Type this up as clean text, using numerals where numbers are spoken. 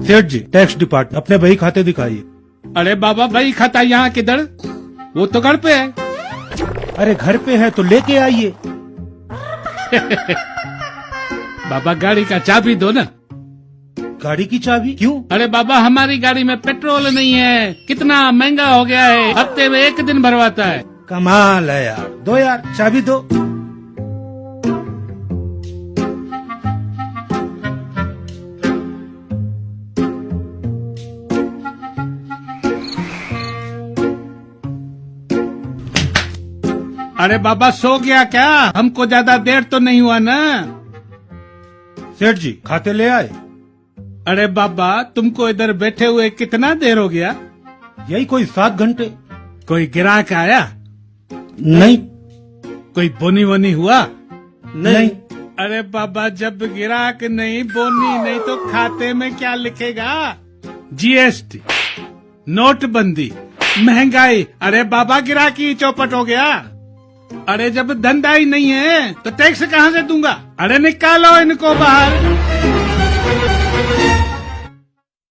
सेठ जी, tax department, अपने बही खाते दिखाइए। अरे बाबा भाई खाता यहाँ किधर, वो तो घर पे है। अरे घर पे है तो लेके आइए। बाबा गाड़ी का चाबी दो ना। गाड़ी की चाबी क्यों? अरे बाबा हमारी गाड़ी में पेट्रोल नहीं है, कितना महंगा हो गया है, हफ्ते में एक दिन भरवाता है। कमाल है यार, दो यार चाबी दो। अरे बाबा सो गया क्या? हमको ज्यादा देर तो नहीं हुआ ना। सेठ जी खाते ले आए? अरे बाबा तुमको इधर बैठे हुए कितना देर हो गया? यही कोई 7 घंटे। कोई ग्राहक आया? नहीं। कोई बोनी वोनी हुआ? नहीं। अरे बाबा जब ग्राहक नहीं, बोनी नहीं, तो खाते में क्या लिखेगा? जीएसटी, नोटबंदी, महंगाई। अरे बाबा गिराकी चौपट हो गया। अरे जब धंधा ही नहीं है तो टैक्स कहाँ से दूंगा? अरे निकालो इनको बाहर।